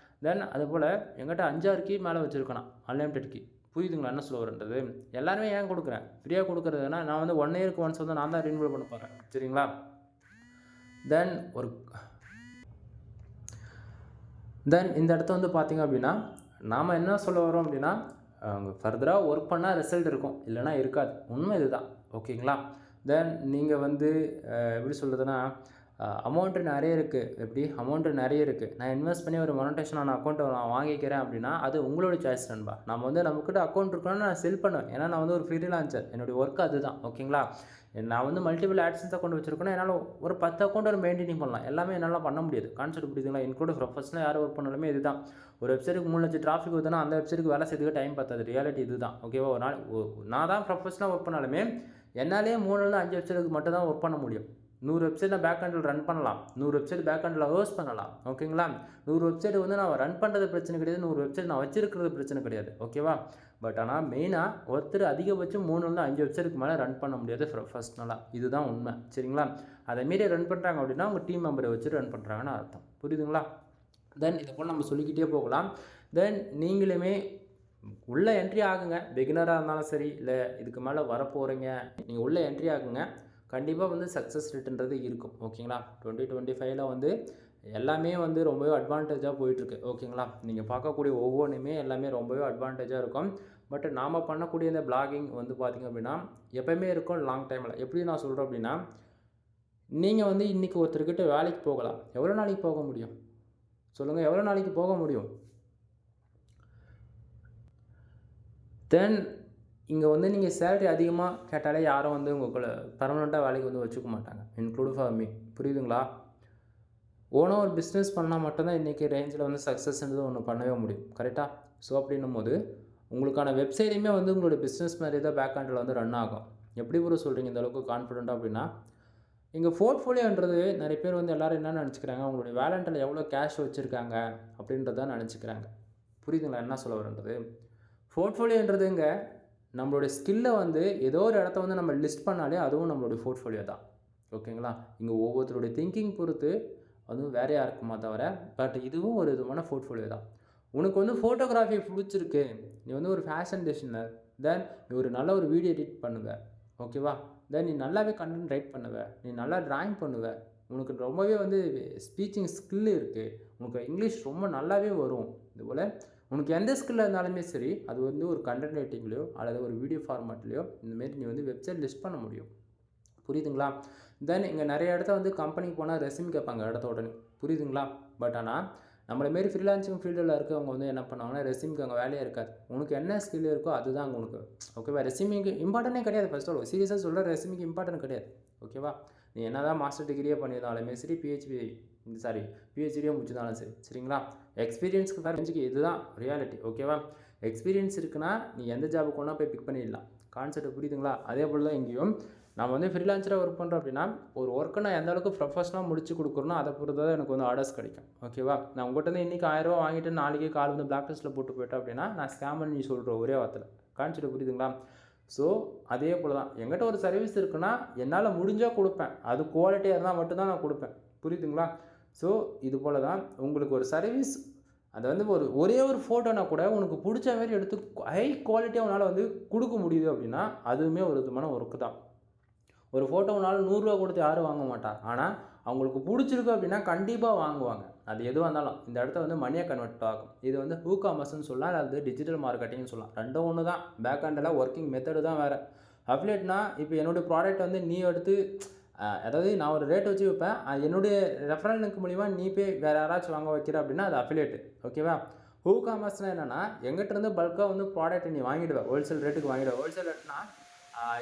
தென் அதுபோல் எங்கிட்ட 5-6 கீ மேலே வச்சுருக்கேன், அன்லிமிட்டட் கீ. புரியுதுங்களா என்ன சொல்ல வரன்றது? எல்லாருமே ஏன் கொடுக்குறேன், ஃப்ரீயாக கொடுக்குறதுனா நான் வந்து 1 இயருக்கு ஒன்ஸ் வந்து நான் தான் ரினியூவல் பண்ண போகிறேன். சரிங்களா? தென் இந்த இடத்த வந்து பார்த்திங்க அப்படின்னா நாம் என்ன சொல்ல வரோம் அப்படின்னா அவங்க ஃபர்தராக ஒர்க் பண்ணால் ரிசல்ட் இருக்கும், இல்லைனா இருக்காது. உண்மை இதுதான். ஓகேங்களா? தென் நீங்கள் வந்து எப்படி சொல்கிறதுனா அமௌண்ட்டு நிறைய இருக்குது. அமௌண்ட்டு நிறைய இருக்குது, நான் இன்வெஸ்ட் பண்ணி ஒரு மொனடைசேஷனான அக்கௌண்ட்டை நான் வாங்கிக்கிறேன் அப்படின்னா அது உங்களோட சாய்ஸ் நண்பா. நம்ம வந்து நம்மக்கிட்ட அக்கௌண்ட் இருக்கணும்னா நான் செல் பண்ணுவேன். ஏன்னா நான் வந்து ஒரு ஃப்ரீலான்சர், என்னுடைய ஒர்க் அதுதான். ஓகேங்களா? நான் வந்து மல்டிபிள் ஆட்சன்ஸ் அக்கௌண்ட் வச்சுருக்கேன்னா என்னால் ஒரு 10 அக்கௌண்ட் ஒரு மெயின்டைனிங் பண்ணலாம். எல்லாமே என்னால் பண்ண முடியாது. கான்செப்ட் புரியுதுங்களா? இன்க்ளூட் ப்ரொஃபஷனலாக யார் ஒர்க் பண்ணாலுமே இதுதான். ஒரு வெப்சைட்டுக்கு 3 லட்சம் டிராஃபிக் வருதுன்னா அந்த வெப்சைட்டுக்கு வேலை செய்யறதுக்கு டைம் பத்தாது. ரியாலிட்டி இதுதான். ஓகேவா? ஒரு நாள் நான் தான் ப்ரொஃபஷனலாக ஒர்க் பண்ணாலுமே என்னாலே 3-5 வெப்சைட்டுக்கு மட்டும் தான் ஒர்க் பண்ண முடியும். 100 வெப்சைட் நான் பேக் ஹேண்டில் ரன் பண்ணலாம், 100 வெப்சைட் பேக் ஹேண்டில் ஹோஸ்ட் பண்ணலாம். ஓகேங்களா? 100 வெப்சைட் வந்து நான் ரன் பண்ணுறது பிரச்சனை கிடையாது, 100 வெப்சைட் நான் வச்சிருக்கிறது பிரச்சனை கிடையாது. ஓகேவா? பட் ஆனால் மெயினாக ஒருத்தர் அதிகபட்சம் 3-5 வெப்சைட்டுக்கு மேலே ரன் பண்ண முடியாது ப்ரொஃபஷனலாக. இதுதான் உண்மை. சரிங்களா? அதை மீறி ரன் பண்ணுறாங்க அப்படின்னா அவங்க டீம் மெம்பரை வச்சு ரன் பண்ணுறாங்கன்னு அர்த்தம். புரியுதுங்களா? தென் இதை போல் நம்ம சொல்லிக்கிட்டே போகலாம். தென் நீங்களுமே உள்ளே என்ட்ரி ஆகுங்க. பிகினராக இருந்தாலும் சரி, இல்லை இதுக்கு மேலே வரப்போகிறீங்க, நீங்கள் உள்ளே என்ட்ரி ஆகுங்க. கண்டிப்பாக வந்து சக்ஸஸ் ரேட்டுன்றது இருக்கும். ஓகேங்களா? 2025 வந்து எல்லாமே வந்து ரொம்பவே அட்வான்டேஜாக போயிட்டுருக்கு. ஓகேங்களா? நீங்கள் பார்க்கக்கூடிய ஒவ்வொன்றுமே எல்லாமே ரொம்பவே அட்வான்டேஜாக இருக்கும். பட் நாம் பண்ணக்கூடிய இந்த பிளாகிங் வந்து பார்த்திங்க அப்படின்னா எப்போயுமே இருக்கும் லாங் டைமில். எப்படி நான் சொல்கிறேன் அப்படின்னா நீங்கள் வந்து இன்றைக்கி ஒருத்தர்கிட்ட வேலைக்கு போகலாம், எவ்வளோ நாளைக்கு போக முடியும் சொல்லுங்கள்? எவ்வளோ நாளைக்கு போக முடியும்? தென் இங்கே வந்து நீங்கள் சேலரி அதிகமாக கேட்டாலே யாரும் வந்து உங்களை பர்மனெண்ட்டாக வேலைக்கு வந்து வச்சுக்க மாட்டாங்க, இன்க்ளூட் ஃபார் மீ. புரியுதுங்களா? ஓனாக ஒரு பிஸ்னஸ் பண்ணால் மட்டும்தான் இன்றைக்கி ரேஞ்சில் வந்து சக்ஸஸ்ன்றது ஒன்று பண்ணவே முடியும். கரெக்டாக? ஸோ அப்படின்னும் போது உங்களுக்கான வெப்சைட்டுமே வந்து உங்களோட பிஸ்னஸ் மாதிரி தான் பேக் ஹேண்டில் வந்து ரன் ஆகும். எப்படி ஒரு சொல்கிறீங்க இந்த அளவுக்கு கான்ஃபிடென்ட்டாக அப்படின்னா இங்கே போர்ட்ஃபோலியோன்றது நிறைய பேர் வந்து எல்லோரும் என்ன நினச்சிக்கிறாங்க, அவங்களுடைய வேலண்ட்டில் எவ்வளோ கேஷ் வச்சுருக்காங்க அப்படின்றதான் நினச்சிக்கிறாங்க. புரியுதுங்களா என்ன சொல்ல வரன்றது? போர்ட்ஃபோலியோன்றதுங்க நம்மளுடைய ஸ்கில்லை வந்து ஏதோ ஒரு இடத்த வந்து நம்ம லிஸ்ட் பண்ணாலே அதுவும் நம்மளுடைய போர்ட்ஃபோலியோ தான். ஓகேங்களா? இங்கே ஒவ்வொருத்தருடைய திங்கிங் பொறுத்து அதுவும் வேறையாக இருக்குமா தவிர பட் இதுவும் ஒரு விதமான போர்ட்ஃபோலியோ தான். உனக்கு வந்து ஃபோட்டோகிராஃபி பிடிச்சிருக்கு, நீ வந்து ஒரு ஃபேஷன் டிசைனர், தென் நீ ஒரு நல்ல ஒரு வீடியோ எடிட் பண்ணுவ. ஓகேவா? தென் நீ நல்லாவே கண்டென்ட் ரைட் பண்ணுவ, நீ நல்லா ட்ராயிங் பண்ணுவ, உனக்கு ரொம்பவே வந்து ஸ்பீச்சிங் ஸ்கில் இருக்குது, உனக்கு இங்கிலீஷ் ரொம்ப நல்லாவே வரும், இதுபோல் உனக்கு எந்த ஸ்கில்ல இருந்தாலுமே சரி அது வந்து ஒரு கண்டென்ட் ரைட்டிங்லையோ அல்லது ஒரு வீடியோ ஃபார்மேட்லையோ இந்தமாரி நீ வந்து வெப்சைட் லிஸ்ட் பண்ண முடியும். புரியுதுங்களா? தென் இங்கே நிறைய இடத்த வந்து கம்பெனிக்கு போனால் ரெஸ்யூம் கேட்பாங்க இடத்த உடனே. புரியுதுங்களா? பட் ஆனால் நம்மளை மாரி ஃப்ரீலான்சிங் ஃபீல்டில் இருக்கவங்க வந்து என்ன பண்ணுவாங்கன்னா ரெஸ்யூம்க்கு அங்கே வேலையே இருக்காது. உனக்கு என்ன ஸ்கில் இருக்கோ அதுதான் அங்கே உனக்கு. ஓகேவா? ரெஸ்யூமிங்க்கு இம்பார்ட்டனே கிடையாது. ஃபர்ஸ்ட் ஆஃப் ஆல் சீரியஸாக சொல்கிறேன், ரெஸ்யூமிங்க்கு இம்பார்ட்டன்ட் கிடையாது. ஓகேவா? நீ என்ன தான் மாஸ்டர் டிகிரியே பண்ணியிருந்தாலுமே சரி, பிஹெச்டியே முடிச்சிருந்தாலும் சரி, சரிங்களா? எக்ஸ்பீரியன்ஸ்க்கு தெரிஞ்சுக்க, இதுதான் ரியாலிட்டி. ஓகேவா? எக்ஸ்பீரியன்ஸ் இருக்குன்னா நீ எந்த ஜாபுக்கு ஒன்றா போய் பிக் பண்ணிடலாம். கான்செப்ட் புரியுதுங்களா? அதே போல் தான் இங்கேயும் நம்ம வந்து ஃப்ரீலான்சராக ஒர்க் பண்ணுறோம் அப்படின்னா ஒரு ஒர்க்கை நான் எந்த அளவுக்கு ப்ரொஃபஷனாக முடிச்சு கொடுக்குறனோ அதை பொறுத்து தான் எனக்கு வந்து ஆர்டர்ஸ் கிடைக்கும். ஓகேவா? நான் உங்கள்கிட்ட வந்து இன்றைக்கி 1000 ரூபா வாங்கிட்டு நாளைக்கே கால் வந்து பிளாக் லிஸ்ட்டில் போட்டு போயிட்டேன் அப்படின்னா நான் ஸ்கேமர் நீ சொல்கிற ஒரே வார்த்தையில். கான்செப்ட் புரியுதுங்களா? ஸோ அதே போல் தான் என்கிட்ட ஒரு சர்வீஸ் இருக்குன்னா என்னால் முடிஞ்சால் கொடுப்பேன், அது குவாலிட்டியாக இருந்தால் மட்டும்தான் நான் கொடுப்பேன். புரியுதுங்களா? ஸோ இது போல் தான் உங்களுக்கு ஒரு சர்வீஸ், அது வந்து ஒரே ஒரு ஃபோட்டோனா கூட உனக்கு பிடிச்ச மாதிரி எடுத்து ஹை குவாலிட்டியாக உன்னால் வந்து கொடுக்க முடியுது அப்படின்னா அதுவுமே ஒரு விதமான ஒர்க்கு தான். ஒரு ஃபோட்டோ உன்னால் 100 ரூபா கொடுத்து யாரும் வாங்க மாட்டாங்க. ஆனால் அவங்களுக்கு பிடிச்சிருக்கு அப்படின்னா கண்டிப்பாக வாங்குவாங்க. அது எதுவாக இருந்தாலும் இந்த இடத்த வந்து மணியாக கன்வெர்ட் ஆகும். இது வந்து ஹூ காமர்ஸ்னு சொல்லலாம், அல்லது டிஜிட்டல் மார்க்கெட்டிங்னு சொல்லலாம். ரெண்டும் ஒன்று தான். பேக் ஹேண்டில் ஒர்க்கிங் மெத்தடு தான் வேறு. அஃபிலியேட்னா இப்போ என்னுடைய ப்ராடக்ட் வந்து நீ எடுத்து, அதாவது நான் ஒரு ரேட் வச்சு வைப்பேன், என்னுடைய ரெஃபரல் லிங்க் மூலிமா நீ போய் வேறு யாராச்சும் வாங்க வைக்கிற அப்படின்னா அது அஃபிலியேட்டு. ஓகேவா? ஹூ காமர்ஸ்னால் என்னென்னா எங்கிட்ட இருந்து பல்காக வந்து ப்ராடக்ட் நீ வாங்கிடுவேன், ஹோல்சேல் ரேட்டுக்கு வாங்கிடுவேன். ஹோல்சேல் ரேட்னா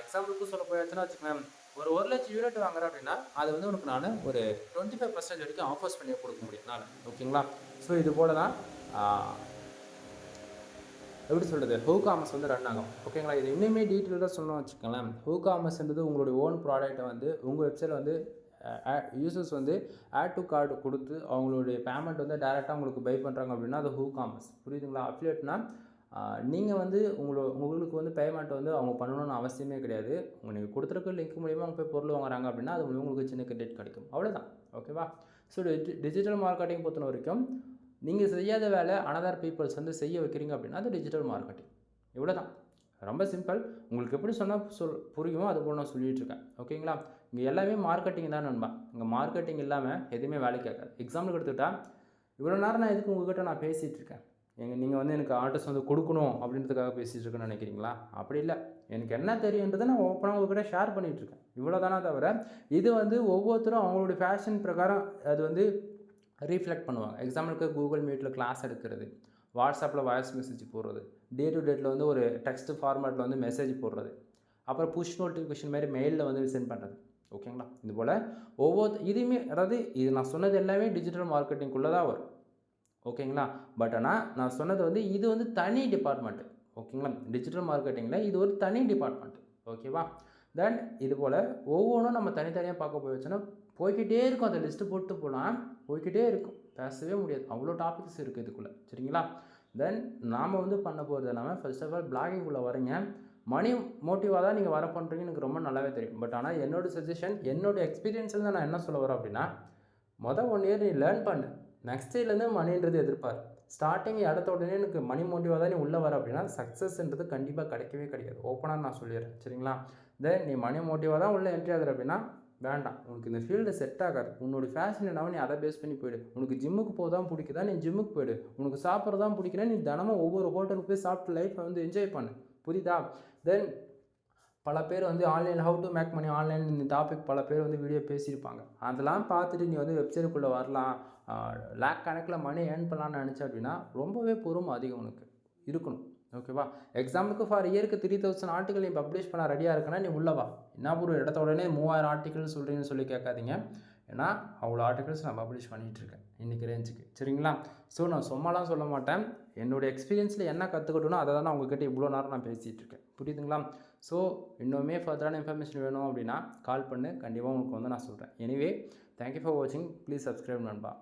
எக்ஸாம்பிளுக்கு சொல்ல போயாச்சுன்னா வச்சுக்கோங்களேன், ஒரு 1,00,000 யூனிட் வாங்குறேன் அப்படின்னா அது வந்து உனக்கு நான் ஒரு 25% வரைக்கும் ஆஃபர்ஸ் பண்ணி கொடுக்க முடியும் நான். ஓகேங்களா? ஸோ இது போல தான் எப்படி சொல்கிறது, ஹூ காமர்ஸ் வந்து ரன் ஆகும். ஓகேங்களா? இது இன்னுமே டீட்டெயிலாக சொல்லணும்னு வச்சுக்கோங்களேன். ஹூ காமர்ஸ்ன்றது உங்களுடைய ஓன் ப்ராடக்ட்டை வந்து உங்கள் வெப்சைட்டில் வந்து யூசர்ஸ் வந்து ஆட் டு கார்டு கொடுத்து அவங்களுடைய பேமெண்ட் வந்து டேரெக்டாக உங்களுக்கு பை பண்ணுறாங்க அப்படின்னா அது ஹூ காமர்ஸ். புரியுதுங்களா? அஃபிலியேட்னா நீங்கள் வந்து உங்களுக்கு வந்து பேமெண்ட் வந்து அவங்க பண்ணணும்னு அவசியமே கிடையாது. நீங்கள் கொடுத்துருக்க லிங்க் மூலிமா அவங்க போய் பொருள் வாங்குறாங்க அப்படின்னா அது உங்களுக்கு சின்ன கிரெடிட் கிடைக்கும், அவ்வளோதான். ஓகேவா? ஸோ டிஜிட்டல் மார்க்கெட்டிங் பொறுத்த வரைக்கும் நீங்கள் செய்யாத வேலை அனதர் பீப்புள்ஸ் வந்து செய்ய வைக்கிறீங்க அப்படின்னா அது டிஜிட்டல் மார்க்கெட்டிங். இவ்வளோ தான், ரொம்ப சிம்பிள். உங்களுக்கு எப்படி சொன்னால் புரியுமோ அது போல் நான் சொல்லிகிட்டு இருக்கேன். ஓகேங்களா? இங்கே எல்லாமே மார்க்கெட்டிங் தான் நண்பா. இங்கே மார்க்கெட்டிங் இல்லாமல் எதுவுமே வேலைக்கு கேட்காது. எக்ஸாம்பிளுக்கு எடுத்துக்கிட்டால் இவ்வளோ நேரம் நான் எதுக்கு உங்கள்கிட்ட நான் பேசிகிட்டு இருக்கேன், நீங்கள் வந்து எனக்கு ஆர்டர்ஸ் வந்து கொடுக்கணும் அப்படின்றதுக்காக பேசிகிட்டு இருக்கேன்னு நினைக்கிறீங்களா? அப்படி இல்லை. எனக்கு என்ன தெரியுன்றதை நான் ஓப்பனாக உங்கள்கிட்ட ஷேர் பண்ணிகிட்ருக்கேன். இவ்வளோ தானே தவிர இது வந்து ஒவ்வொருத்தரும் அவங்களுடைய ஃபேஷன் பிரகாரம் அது வந்து ரீஃப்ளெக்ட் பண்ணுவாங்க. எக்ஸாம்பிளுக்கு கூகுள் மீட்டில் கிளாஸ் எடுக்கிறது, வாட்ஸ்அப்பில் வாய்ஸ் மெசேஜ் போடுறது, டே டு டேட்டில் வந்து ஒரு டெக்ஸ்ட் ஃபார்மேட்டில் வந்து மெசேஜ் போடுறது, அப்புறம் புஷ் நோட்டிஃபிகேஷன் மாதிரி மெயிலில் வந்து சென்ட் பண்ணுறது. ஓகேங்களா? இது போல் இதுவுமே, அதாவது இது நான் சொன்னது எல்லாமே டிஜிட்டல் மார்க்கெட்டிங்குள்ளே தான் வரும். ஓகேங்களா? பட் ஆனால் நான் சொன்னது வந்து இது வந்து தனி டிபார்ட்மெண்ட்டு. ஓகேங்களா? டிஜிட்டல் மார்க்கெட்டிங்கில் இது ஒரு தனி டிபார்ட்மெண்ட். ஓகேவா? தென் இது போல் ஒவ்வொன்றும் நம்ம தனித்தனியாக பார்க்க போய் வச்சோன்னா போய்கிட்டே இருக்கும். அந்த லிஸ்ட்டு போட்டு போனால் போய்கிட்டே இருக்கும், பேசவே முடியாது, அவ்வளோ டாபிக்ஸ் இருக்குது இதுக்குள்ளே. சரிங்களா? தென் நாம் வந்து பண்ண போகிறது எல்லாமே ஃபர்ஸ்ட் ஆஃப் ஆல் பிளாகிங்குள்ளே வரீங்க, மணி மோட்டிவாக தான் நீங்கள் வர பண்ணுறீங்கன்னு எனக்கு ரொம்ப நல்லாவே தெரியும். பட் ஆனால் என்னோடய சஜஷன், என்னோடய எக்ஸ்பீரியன்ஸில் தான் நான் என்ன சொல்ல வரேன் அப்படின்னா, 1 இயர் நீ லேர்ன் பண்ணு, நெக்ஸ்ட் இயர்லேருந்து மணின்றது எதிர்பார். ஸ்டார்டிங் இடத்த உடனே எனக்கு மணி மோட்டிவாக தான் நீ உள்ளே வர அப்படின்னா சக்ஸஸ்ன்றது கண்டிப்பாக கிடைக்கவே கிடையாது. ஓப்பனாக நான் சொல்லிடுறேன். சரிங்களா? தென் நீ மணி மோட்டிவாக தான் உள்ளே என்ட்ரி ஆகுற அப்படின்னா வேண்டாம், உனக்கு இந்த ஃபீல்டு செட் ஆகாது. உன்னோட ஃபேஷன் என்னவோ நீ அதை பேஸ் பண்ணி போய்டு. உனக்கு ஜிம்முக்கு போதான் பிடிக்குதா, நீ ஜிம்முக்கு போய்டு. உனக்கு சாப்பிட்றதான் பிடிக்குன்னா நீ தினமும் ஒவ்வொரு ஹோட்டலுக்கு போய் சாப்பிட்டு லைஃப்பை வந்து என்ஜாய் பண்ணு. புரியுதா? தென் பல பேர் வந்து online how to make money online இந்த டாபிக் பல பேர் வந்து வீடியோ பேசியிருப்பாங்க. அதெல்லாம் பார்த்துட்டு நீ வந்து வெப்சைட்டுக்குள்ளே வரலாம், லேக் கணக்கில் மணி ஏர்ன் பண்ணலான்னு நினச்ச அப்படின்னா ரொம்பவே பொறுமை அதிகம் உனக்கு இருக்கணும். ஓகேவா? எக்ஸாம்பிளுக்கு ஃபார் இயருக்கு 3000 ஆர்டிக்கல் நீ பப்ளிஷ் பண்ண ரெடியாக இருக்குன்னா நீ உள்ளவா. என்ன ஒரு இடத்த உடனே 3000 ஆர்டிக்கல் சொல்கிறீங்கன்னு சொல்லி கேட்காதீங்க. ஏன்னா அவ்வளோ ஆர்டிகல்ஸ் நான் பப்ளிஷ் பண்ணிகிட்ருக்கேன் இன்றைக்கி ரேஞ்சுக்கு. சரிங்களா? ஸோ நான் சும்மாலாம் சொல்ல மாட்டேன், என்னோடய எக்ஸ்பீரியன்ஸில் என்ன கற்றுக்கட்டணும் அதை தான் நான் உங்கள்கிட்ட இவ்வளோ நேரம் நான் பேசிகிட்டு இருக்கேன். புரியுதுங்களா? ஸோ இன்னுமே ஃபர்தரான இன்ஃபர்மேஷன் வேணும் அப்படின்னா கால் பண்ணு, கண்டிப்பாக உங்களுக்கு வந்து நான் சொல்கிறேன். எனிவே தேங்க்யூ ஃபார் வாட்சிங், ப்ளீஸ் சப்ஸ்கிரைப் நண்பா.